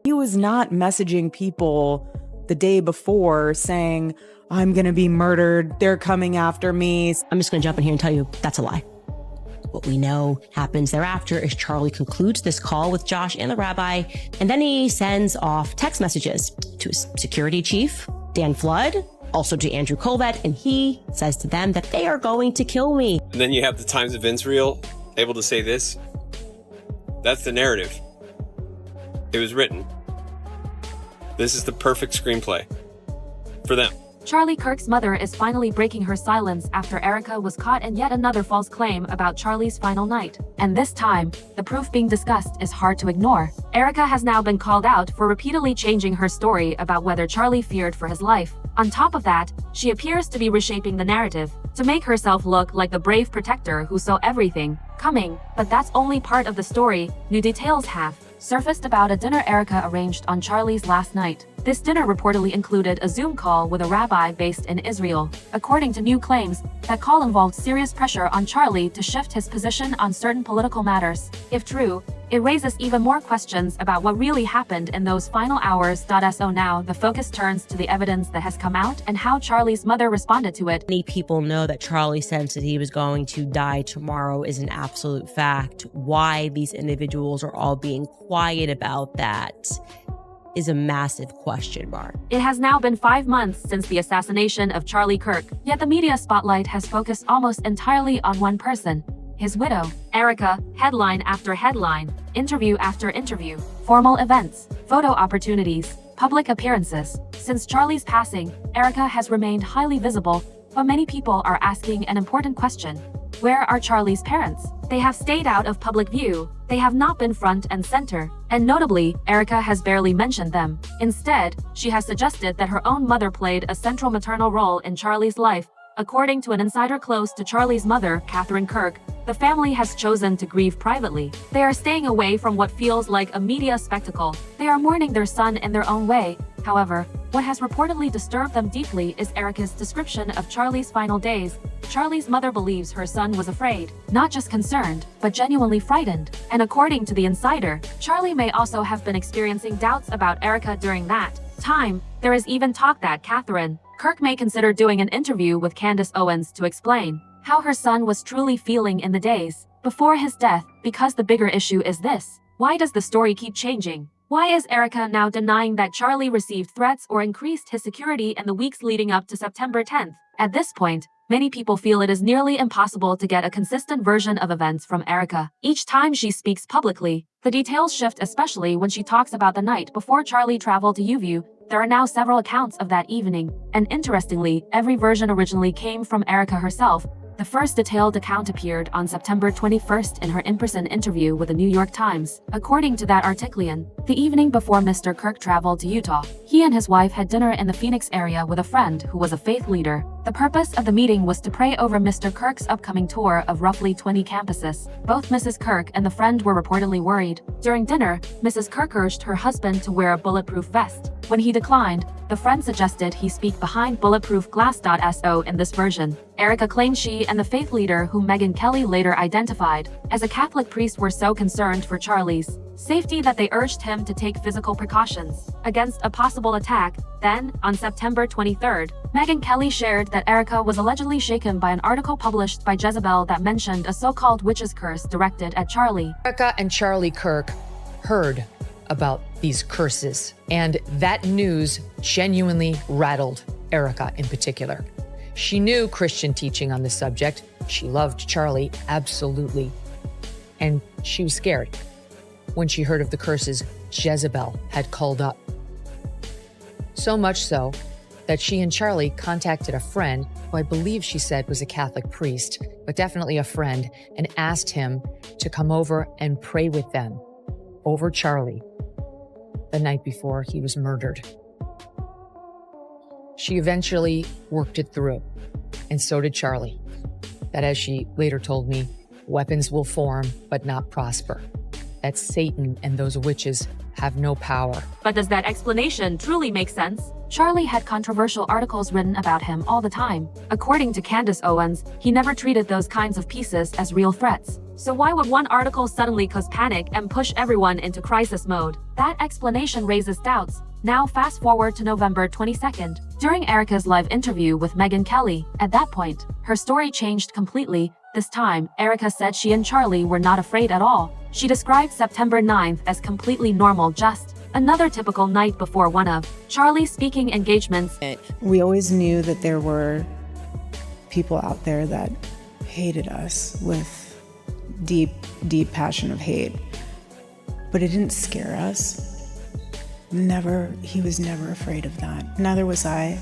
He was not messaging people the day before saying, I'm going to be murdered. They're coming after me. I'm just going to jump in here and tell you that's a lie. What we know happens thereafter is Charlie concludes this call with Josh and the rabbi, and then he sends off text messages to his security chief, Dan Flood, also to Andrew Colvett, and he says to them that they are going to kill me. And then you have the Times Events reel able to say this. That's the narrative. It was written. This is the perfect screenplay for them. Charlie Kirk's mother is finally breaking her silence after Erika was caught in yet another false claim about Charlie's final night. And this time, the proof being discussed is hard to ignore. Erika has now been called out for repeatedly changing her story about whether Charlie feared for his life. On top of that, she appears to be reshaping the narrative to make herself look like the brave protector who saw everything coming. But that's only part of the story. New details have surfaced about a dinner Erika arranged on Charlie's last night. This dinner reportedly included a Zoom call with a rabbi based in Israel. According to new claims, that call involved serious pressure on Charlie to shift his position on certain political matters. If true, it raises even more questions about what really happened in those final hours. So now the focus turns to the evidence that has come out and how Charlie's mother responded to it. Many people know that Charlie sensed that he was going to die tomorrow is an absolute fact. Why these individuals are all being quiet about that is a massive question mark. It has now been 5 months since the assassination of Charlie Kirk, yet the media spotlight has focused almost entirely on one person, his widow. Erika, headline after headline, interview after interview, formal events, photo opportunities, public appearances. Since Charlie's passing, Erika has remained highly visible, but many people are asking an important question. Where are Charlie's parents? They have stayed out of public view. They have not been front and center. And notably, Erika has barely mentioned them. Instead, she has suggested that her own mother played a central maternal role in Charlie's life. According to an insider close to Charlie's mother, Catherine Kirk, the family has chosen to grieve privately. They are staying away from what feels like a media spectacle. They are mourning their son in their own way. However, what has reportedly disturbed them deeply is Erika's description of Charlie's final days. Charlie's mother believes her son was afraid, not just concerned, but genuinely frightened. And according to the insider, Charlie may also have been experiencing doubts about Erika during that time. There is even talk that Catherine Kirk may consider doing an interview with Candace Owens to explain how her son was truly feeling in the days before his death, because the bigger issue is this: why does the story keep changing? Why is Erika now denying that Charlie received threats or increased his security in the weeks leading up to September 10th? At this point, many people feel it is nearly impossible to get a consistent version of events from Erika. Each time she speaks publicly, the details shift, especially when she talks about the night before Charlie traveled to Uview. There are now several accounts of that evening, and interestingly, every version originally came from Erika herself. The first detailed account appeared on September 21st in her in-person interview with the New York Times. According to that articlian, the evening before Mr. Kirk traveled to Utah, he and his wife had dinner in the Phoenix area with a friend who was a faith leader. The purpose of the meeting was to pray over Mr. Kirk's upcoming tour of roughly 20 campuses. Both Mrs. Kirk and the friend were reportedly worried. During dinner, Mrs. Kirk urged her husband to wear a bulletproof vest. When he declined, the friend suggested he speak behind bulletproof glass. So in this version, Erika claimed she and the faith leader, whom Megyn Kelly later identified as a Catholic priest, were so concerned for Charlie's safety that they urged him to take physical precautions against a possible attack. Then, on September 23rd, Megyn Kelly shared that Erika was allegedly shaken by an article published by Jezebel that mentioned a so-called witch's curse directed at Charlie. Erika and Charlie Kirk heard about these curses, and that news genuinely rattled Erika in particular. She knew Christian teaching on the subject. She loved Charlie, absolutely. And she was scared when she heard of the curses Jezebel had called up. So much so that she and Charlie contacted a friend, who I believe she said was a Catholic priest, but definitely a friend, and asked him to come over and pray with them over Charlie the night before he was murdered. She eventually worked it through, and so did Charlie. That, as she later told me, weapons will form but not prosper. That Satan and those witches have no power. But does that explanation truly make sense? Charlie had controversial articles written about him all the time. According to Candace Owens, he never treated those kinds of pieces as real threats. So why would one article suddenly cause panic and push everyone into crisis mode? That explanation raises doubts. Now fast forward to November 22nd. During Erika's live interview with Megyn Kelly, at that point, her story changed completely. This time, Erika said she and Charlie were not afraid at all. She described September 9th as completely normal, just another typical night before one of Charlie's speaking engagements. We always knew that there were people out there that hated us with deep, deep passion of hate. But it didn't scare us. He was never afraid of that. Neither was I.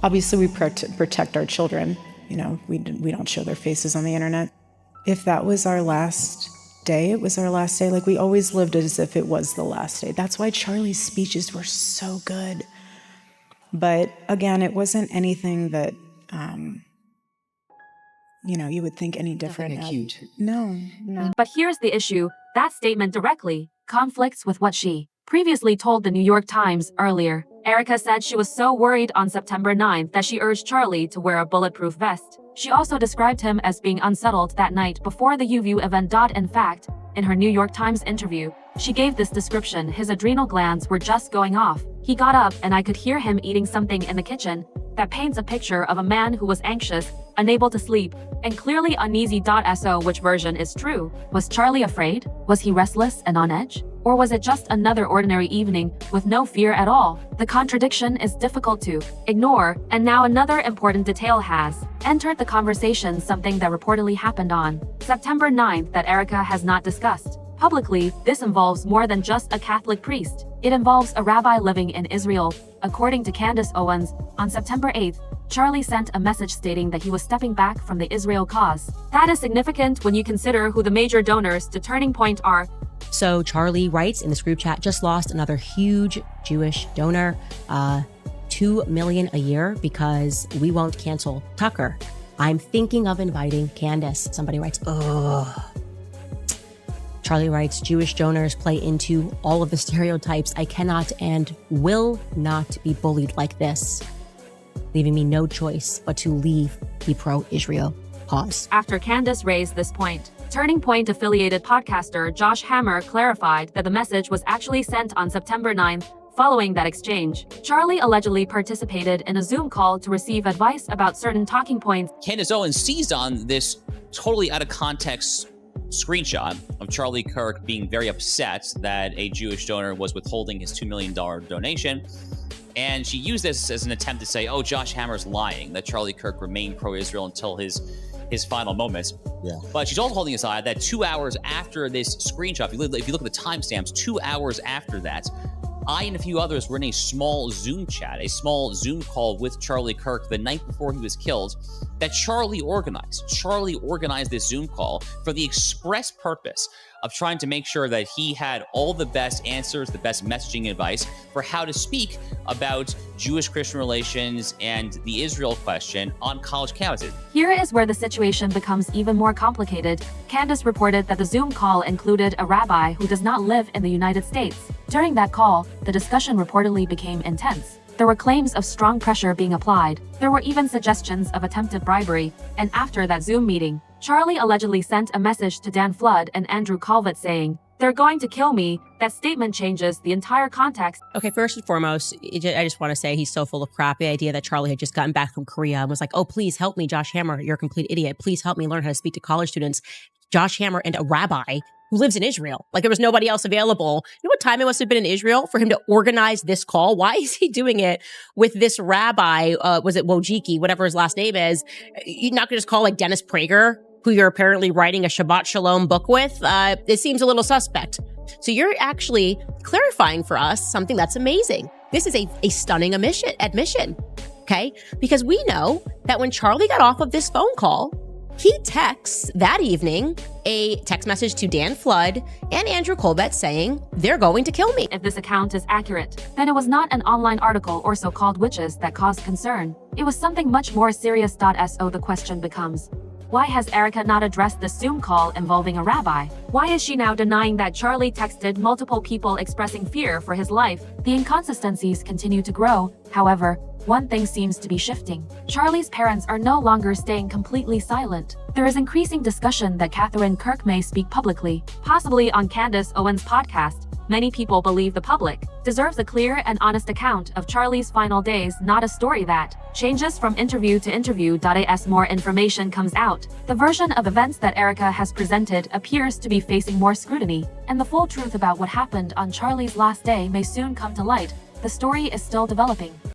Obviously, we protect our children. You know, we don't show their faces on the internet. If that was our last day, it was our last day. Like, we always lived as if it was the last day. That's why Charlie's speeches were so good. But again, it wasn't anything that, you would think any different. Acute. No. But here's the issue. That statement directly conflicts with what she previously told the New York Times earlier. Erika said she was so worried on September 9th that she urged Charlie to wear a bulletproof vest. She also described him as being unsettled that night before the UView event. In fact, in her New York Times interview, she gave this description: his adrenal glands were just going off. He got up and I could hear him eating something in the kitchen. That paints a picture of a man who was anxious, unable to sleep, and clearly uneasy. So which version is true? Was Charlie afraid? Was he restless and on edge? Or was it just another ordinary evening with no fear at all? The contradiction is difficult to ignore, and now another important detail has entered the conversation, something that reportedly happened on September 9th that Erika has not discussed publicly. This involves more than just a Catholic priest. It involves a rabbi living in Israel. According to Candace Owens, on September 8th, Charlie sent a message stating that he was stepping back from the Israel cause. That is significant when you consider who the major donors to Turning Point are. So Charlie writes in this group chat, just lost another huge Jewish donor, $2 million a year because we won't cancel Tucker. I'm thinking of inviting Candace. Somebody writes, ugh. Charlie writes, Jewish donors play into all of the stereotypes. I cannot and will not be bullied like this, leaving me no choice but to leave the pro-Israel cause. After Candace raised this point, Turning Point affiliated podcaster Josh Hammer clarified that the message was actually sent on September 9th. Following that exchange, Charlie allegedly participated in a Zoom call to receive advice about certain talking points. Candace Owens seized on this totally out of context screenshot of Charlie Kirk being very upset that a Jewish donor was withholding his $2 million donation. And she used this as an attempt to say, oh, Josh Hammer's lying, that Charlie Kirk remained pro-Israel until his final moments. Yeah. But she's also holding aside that 2 hours after this screenshot, if you look at the timestamps, 2 hours after that, I and a few others were in a small Zoom chat, a small Zoom call with Charlie Kirk the night before he was killed that Charlie organized. Charlie organized this Zoom call for the express purpose of trying to make sure that he had all the best answers, the best messaging advice for how to speak about Jewish-Christian relations and the Israel question on college campuses. Here is where the situation becomes even more complicated. Candace reported that the Zoom call included a rabbi who does not live in the United States. During that call, the discussion reportedly became intense. There were claims of strong pressure being applied. There were even suggestions of attempted bribery. And after that Zoom meeting, Charlie allegedly sent a message to Dan Flood and Andrew Calvert saying, "They're going to kill me." That statement changes the entire context. Okay, first and foremost, I just want to say he's so full of crap. The idea that Charlie had just gotten back from Korea and was like, oh, please help me, Josh Hammer. You're a complete idiot. Please help me learn how to speak to college students. Josh Hammer and a rabbi who lives in Israel. Like, there was nobody else available. You know what time it must have been in Israel for him to organize this call? Why is he doing it with this rabbi? Was it Wojcicki, whatever his last name is? You're not going to just call like Dennis Prager, who you're apparently writing a Shabbat Shalom book with? It seems a little suspect. So you're actually clarifying for us something that's amazing. This is a stunning admission, okay? Because we know that when Charlie got off of this phone call, he texts that evening a text message to Dan Flood and Andrew Colbert saying, they're going to kill me. If this account is accurate, then it was not an online article or so-called witches that caused concern. It was something much more serious. So the question becomes, why has Erika not addressed the Zoom call involving a rabbi? Why is she now denying that Charlie texted multiple people expressing fear for his life? The inconsistencies continue to grow. However, one thing seems to be shifting. Charlie's parents are no longer staying completely silent. There is increasing discussion that Catherine Kirk may speak publicly, possibly on Candace Owens' podcast. Many people believe the public deserves a clear and honest account of Charlie's final days, not a story that changes from interview to interview. As more information comes out, the version of events that Erika has presented appears to be facing more scrutiny, and the full truth about what happened on Charlie's last day may soon come to light. The story is still developing.